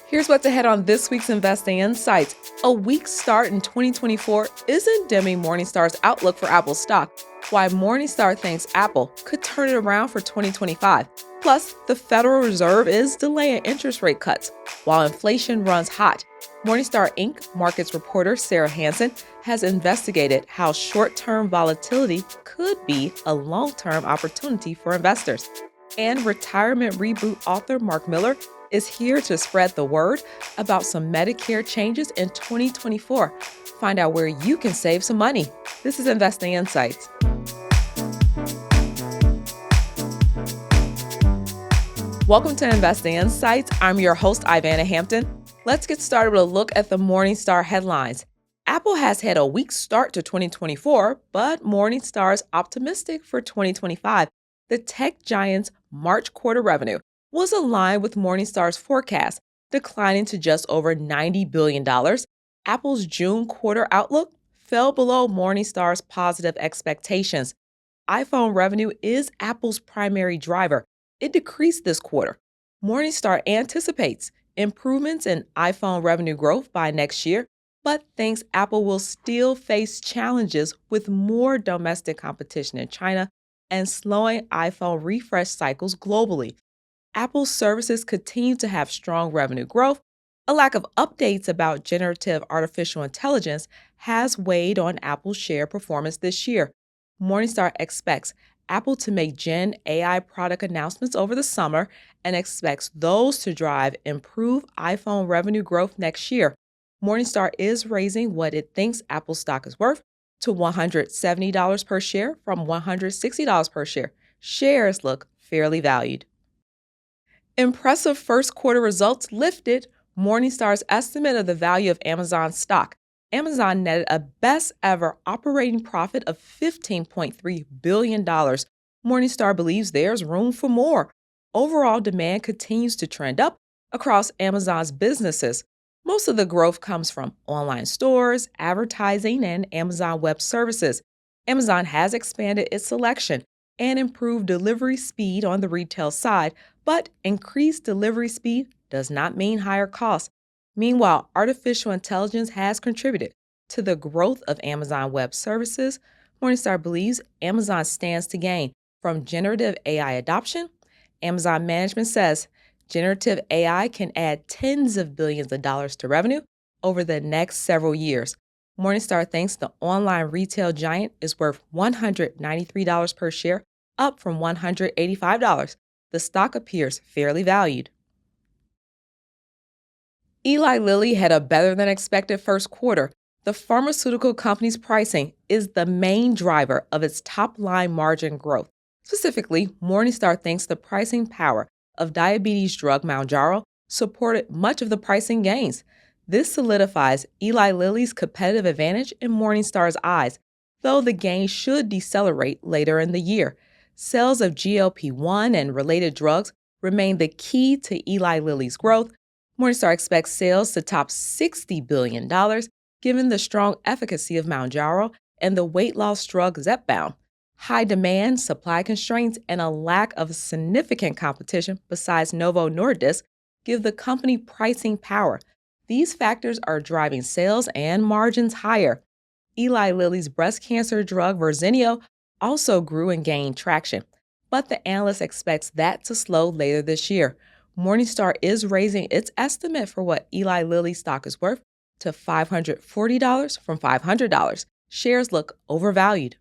Here's what's ahead on this week's Investing Insights. A weak start in 2024 isn't dimming Morningstar's outlook for Apple stock, why Morningstar thinks Apple could turn it around for 2025. Plus, the Federal Reserve is delaying interest rate cuts, while inflation runs hot. Morningstar Inc. markets reporter Sarah Hansen has investigated how short-term volatility could be a long-term opportunity for investors. And retirement reboot author Mark Miller is here to spread the word about some Medicare changes in 2024. Find out where you can save some money. This is Investing Insights. Welcome to Investing Insights. I'm your host, Ivana Hampton. Let's get started with a look at the Morningstar headlines. Apple has had a weak start to 2024, but Morningstar is optimistic for 2025. The tech giant's March quarter revenue was aligned with Morningstar's forecast, declining to just over $90 billion. Apple's June quarter outlook fell below Morningstar's positive expectations. iPhone revenue is Apple's primary driver. It decreased this quarter. Morningstar anticipates improvements in iPhone revenue growth by next year, but thinks Apple will still face challenges with more domestic competition in China and slowing iPhone refresh cycles globally. Apple's services continue to have strong revenue growth. A lack of updates about generative artificial intelligence has weighed on Apple's share performance this year. Morningstar expects Apple to make Gen AI product announcements over the summer and expects those to drive improved iPhone revenue growth next year. Morningstar is raising what it thinks Apple stock is worth to $170 per share from $160 per share. Shares look fairly valued. Impressive first quarter results lifted Morningstar's estimate of the value of Amazon stock. Amazon netted a best ever operating profit of $15.3 billion. Morningstar believes there's room for more. Overall demand continues to trend up across Amazon's businesses. Most of the growth comes from online stores, advertising, and Amazon Web Services. Amazon has expanded its selection and improved delivery speed on the retail side, but increased delivery speed does not mean higher costs. Meanwhile, artificial intelligence has contributed to the growth of Amazon Web Services. Morningstar believes Amazon stands to gain from generative AI adoption. Amazon management says generative AI can add tens of billions of dollars to revenue over the next several years. Morningstar thinks the online retail giant is worth $193 per share, up from $185. The stock appears fairly valued. Eli Lilly had a better-than-expected first quarter. The pharmaceutical company's pricing is the main driver of its top-line margin growth. Specifically, Morningstar thinks the pricing power of diabetes drug Mounjaro supported much of the pricing gains. This solidifies Eli Lilly's competitive advantage in Morningstar's eyes, though the gains should decelerate later in the year. Sales of GLP-1 and related drugs remain the key to Eli Lilly's growth. Morningstar expects sales to top $60 billion, given the strong efficacy of Mounjaro and the weight loss drug Zepbound. High demand, supply constraints, and a lack of significant competition besides Novo Nordisk give the company pricing power. These factors are driving sales and margins higher. Eli Lilly's breast cancer drug Verzenio also grew and gained traction, but the analyst expects that to slow later this year. Morningstar is raising its estimate for what Eli Lilly stock is worth to $540 from $500. Shares look overvalued.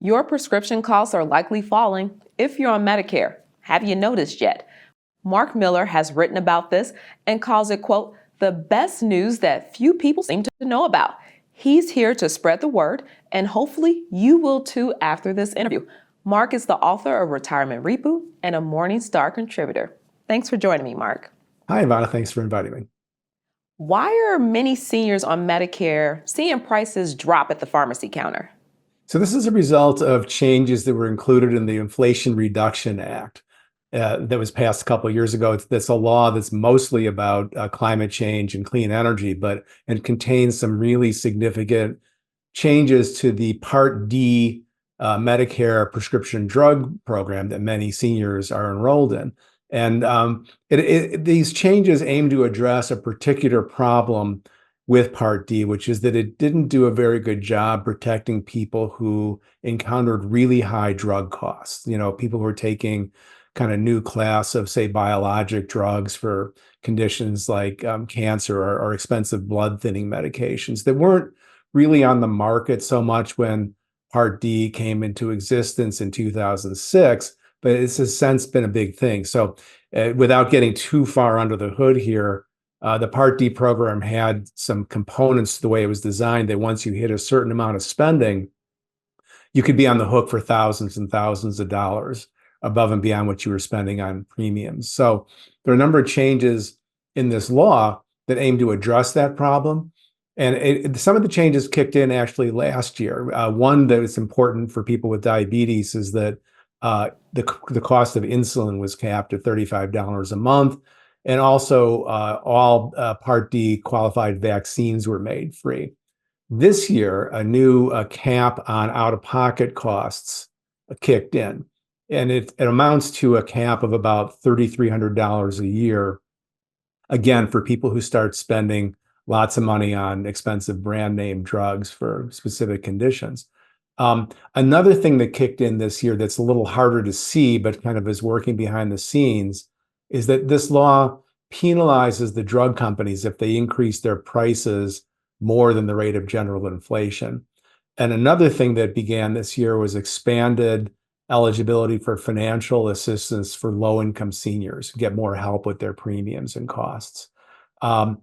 Your prescription costs are likely falling if you're on Medicare. Have you noticed yet? Mark Miller has written about this and calls it, quote, the best news that few people seem to know about. He's here to spread the word, and hopefully you will too after this interview. Mark is the author of Retirement Reboot and a Morningstar contributor. Thanks for joining me, Mark. Hi, Ivana. Thanks for inviting me. Why are many seniors on Medicare seeing prices drop at the pharmacy counter? So this is a result of changes that were included in the Inflation Reduction Act that was passed a couple of years ago. That's a law that's mostly about climate change and clean energy, but it contains some really significant changes to the Part D Medicare prescription drug program that many seniors are enrolled in. And these changes aim to address a particular problem with Part D, which is that it didn't do a very good job protecting people who encountered really high drug costs. People who are taking kind of new class of, say, biologic drugs for conditions like cancer or expensive blood thinning medications that weren't really on the market so much when Part D came into existence in 2006, but it's since been a big thing. So, without getting too far under the hood here, the Part D program had some components to the way it was designed that once you hit a certain amount of spending, you could be on the hook for thousands and thousands of dollars above and beyond what you were spending on premiums. So there are a number of changes in this law that aim to address that problem. And some of the changes kicked in actually last year. One that is important for people with diabetes is that the cost of insulin was capped at $35 a month. And also all Part D qualified vaccines were made free. This year, a new cap on out-of-pocket costs kicked in, and it amounts to a cap of about $3,300 a year, again, for people who start spending lots of money on expensive brand name drugs for specific conditions. Another thing that kicked in this year that's a little harder to see, but kind of is working behind the scenes, is that this law penalizes the drug companies if they increase their prices more than the rate of general inflation. And another thing that began this year was expanded eligibility for financial assistance for low-income seniors who get more help with their premiums and costs. A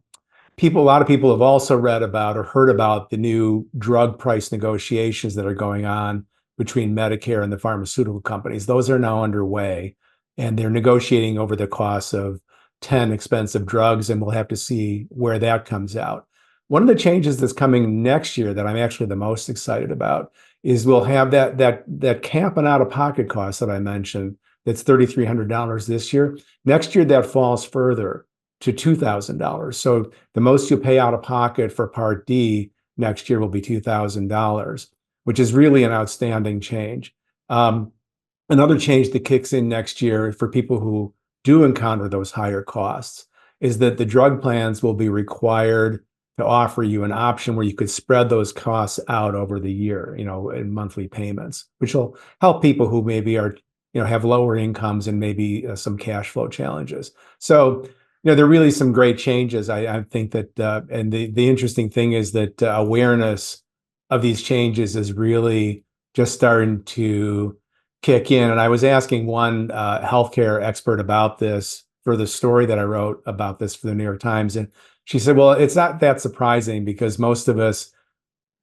lot of people have also read about or heard about the new drug price negotiations that are going on between Medicare and the pharmaceutical companies. Those are now underway, and they're negotiating over the cost of 10 expensive drugs, and we'll have to see where that comes out. One of the changes that's coming next year that I'm actually the most excited about is we'll have that cap on out-of-pocket costs that I mentioned. That's $3,300 this year. Next year, that falls further to $2,000. So the most you'll pay out of pocket for Part D next year will be $2,000, which is really an outstanding change. Another change that kicks in next year for people who do encounter those higher costs is that the drug plans will be required to offer you an option where you could spread those costs out over the year, in monthly payments, which will help people who maybe are, have lower incomes and maybe some cash flow challenges. So, there are really some great changes. I think that, and the interesting thing is that awareness of these changes is really just starting to kick in. And I was asking one healthcare expert about this for the story that I wrote about this for the New York Times. And she said, well, it's not that surprising because most of us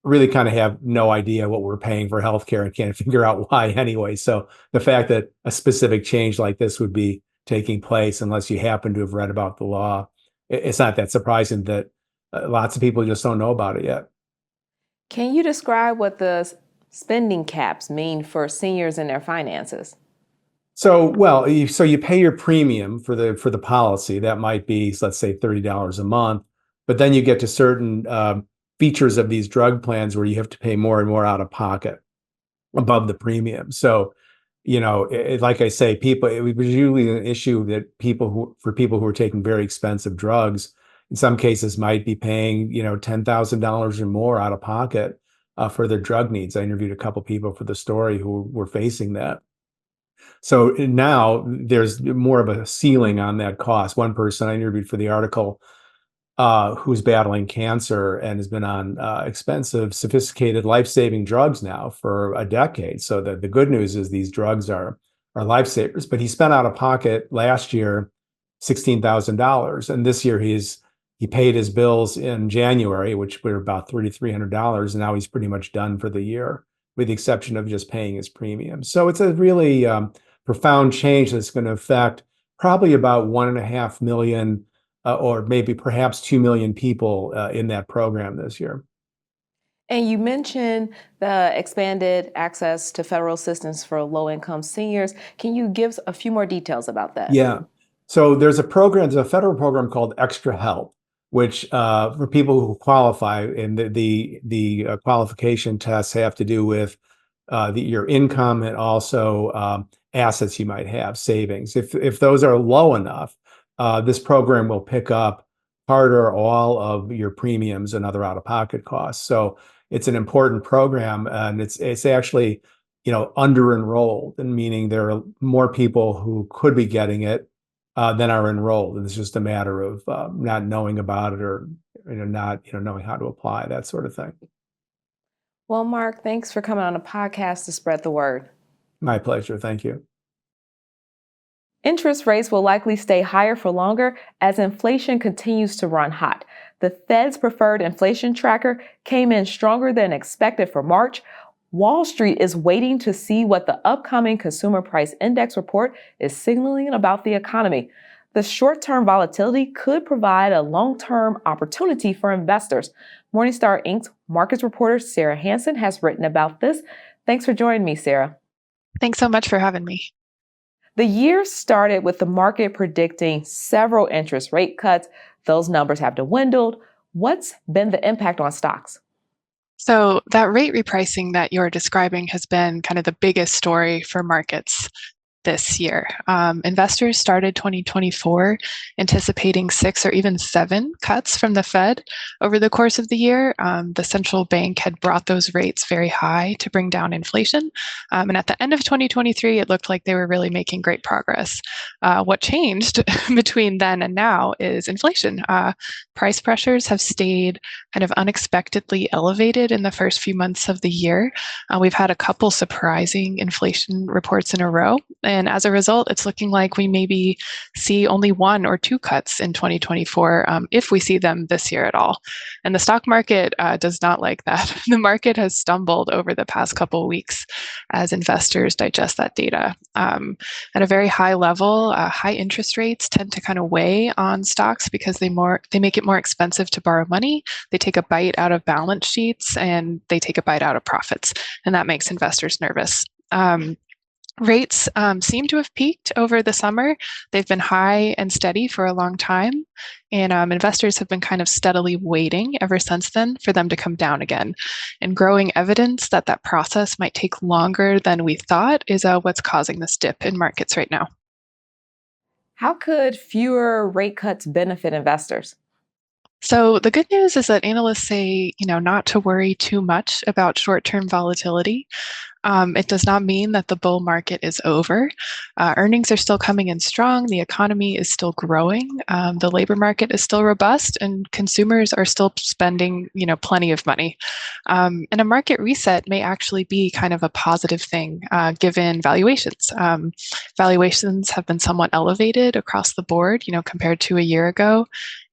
really kind of have no idea what we're paying for healthcare and can't figure out why anyway. So the fact that a specific change like this would be taking place, unless you happen to have read about the law, it's not that surprising that lots of people just don't know about it yet. Can you describe what the spending caps mean for seniors and their finances? So, well, so you pay your premium for the policy. That might be, let's say, $30 a month, but then you get to certain features of these drug plans where you have to pay more and more out of pocket above the premium. So, like I say, it was usually an issue that for people who are taking very expensive drugs, in some cases might be paying, $10,000 or more out of pocket for their drug needs. I interviewed a couple people for the story who were facing that. So now there's more of a ceiling on that cost. One person I interviewed for the article who's battling cancer and has been on expensive, sophisticated, life-saving drugs now for a decade. So the good news is these drugs are lifesavers. But he spent out of pocket last year $16,000, and this year he paid his bills in January, which were about $3,300, and now he's pretty much done for the year, with the exception of just paying his premium. So it's a really profound change that's going to affect probably about 1.5 million or maybe perhaps 2 million people in that program this year. And you mentioned the expanded access to federal assistance for low-income seniors. Can you give a few more details about that? Yeah. So there's a federal program called Extra Help, which for people who qualify, and the qualification tests have to do with your income and also assets you might have, savings. If those are low enough, this program will pick up part or all of your premiums and other out-of-pocket costs. So it's an important program, and it's actually, under enrolled, and meaning there are more people who could be getting it than are enrolled, and it's just a matter of not knowing about it, or not knowing how to apply, that sort of thing. Well, Mark, thanks for coming on the podcast to spread the word. My pleasure. Thank you. Interest rates will likely stay higher for longer as inflation continues to run hot. The Fed's preferred inflation tracker came in stronger than expected for March. Wall Street is waiting to see what the upcoming Consumer Price Index report is signaling about the economy. The short-term volatility could provide a long-term opportunity for investors. Morningstar Inc's markets reporter Sarah Hansen has written about this. Thanks for joining me, Sarah. Thanks so much for having me. The year started with the market predicting several interest rate cuts. Those numbers have dwindled. What's been the impact on stocks? So that rate repricing that you're describing has been kind of the biggest story for markets this year. Investors started 2024 anticipating 6 or even 7 cuts from the Fed over the course of the year. The central bank had brought those rates very high to bring down inflation. And at the end of 2023, it looked like they were really making great progress. What changed between then and now is inflation. Price pressures have stayed kind of unexpectedly elevated in the first few months of the year. We've had a couple surprising inflation reports in a row. And as a result, it's looking like we maybe see only 1 or 2 cuts in 2024, if we see them this year at all. And the stock market does not like that. The market has stumbled over the past couple of weeks as investors digest that data. At a very high level, high interest rates tend to kind of weigh on stocks because they make it more expensive to borrow money. They take a bite out of balance sheets, and they take a bite out of profits. And that makes investors nervous. Rates seem to have peaked over the summer. They've been high and steady for a long time, and investors have been kind of steadily waiting ever since then for them to come down again. And growing evidence that that process might take longer than we thought is what's causing this dip in markets right now. How could fewer rate cuts benefit investors? So the good news is that analysts say, not to worry too much about short-term volatility. It does not mean that the bull market is over. Earnings are still coming in strong. The economy is still growing. The labor market is still robust, and consumers are still spending, plenty of money. And a market reset may actually be kind of a positive thing, given valuations. Valuations have been somewhat elevated across the board, compared to a year ago.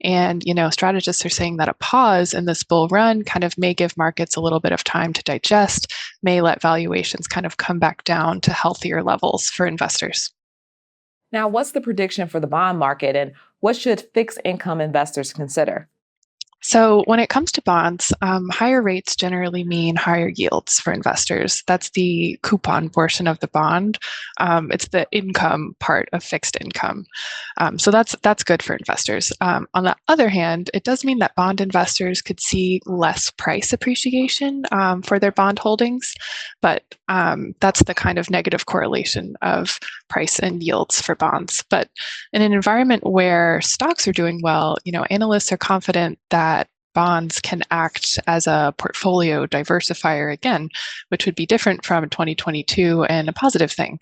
And, strategists are saying that a pause in this bull run kind of may give markets a little bit of time to digest, may let valuations kind of come back down to healthier levels for investors. Now, what's the prediction for the bond market, and what should fixed income investors consider? So when it comes to bonds, higher rates generally mean higher yields for investors. That's the coupon portion of the bond. It's the income part of fixed income. So that's good for investors. On the other hand, it does mean that bond investors could see less price appreciation for their bond holdings, but that's the kind of negative correlation of price and yields for bonds. But in an environment where stocks are doing well, analysts are confident that bonds can act as a portfolio diversifier again, which would be different from 2022 and a positive thing.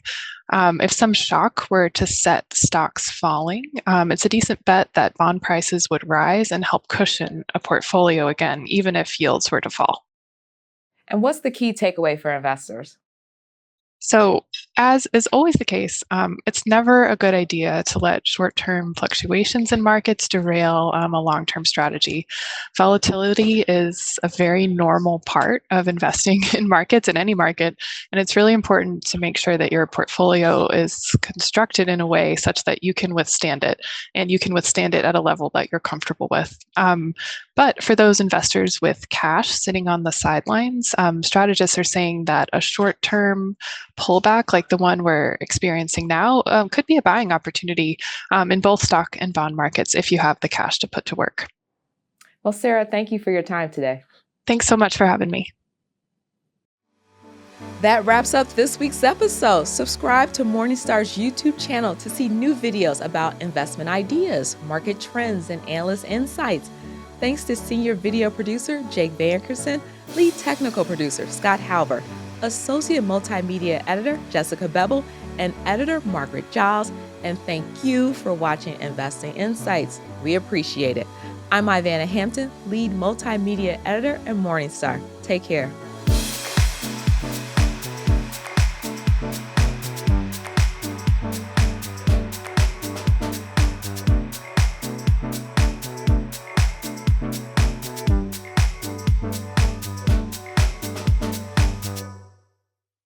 If some shock were to set stocks falling, it's a decent bet that bond prices would rise and help cushion a portfolio again, even if yields were to fall. And what's the key takeaway for investors? So, as is always the case, it's never a good idea to let short-term fluctuations in markets derail a long-term strategy. Volatility is a very normal part of investing in markets, in any market, and it's really important to make sure that your portfolio is constructed in a way such that you can withstand it, and you can withstand it at a level that you're comfortable with. But for those investors with cash sitting on the sidelines, strategists are saying that a short-term pullback like the one we're experiencing now could be a buying opportunity in both stock and bond markets if you have the cash to put to work. Well, Sarah, thank you for your time today. Thanks so much for having me. That wraps up this week's episode. Subscribe to Morningstar's YouTube channel to see new videos about investment ideas, market trends, and analyst insights. Thanks to senior video producer Jake Vankerson, lead technical producer Scott Halver, associate multimedia editor Jessica Bevel, and editor Margaret Giles. And thank you for watching Investing Insights. We appreciate it. I'm Ivana Hampton, lead multimedia editor at Morningstar. Take care.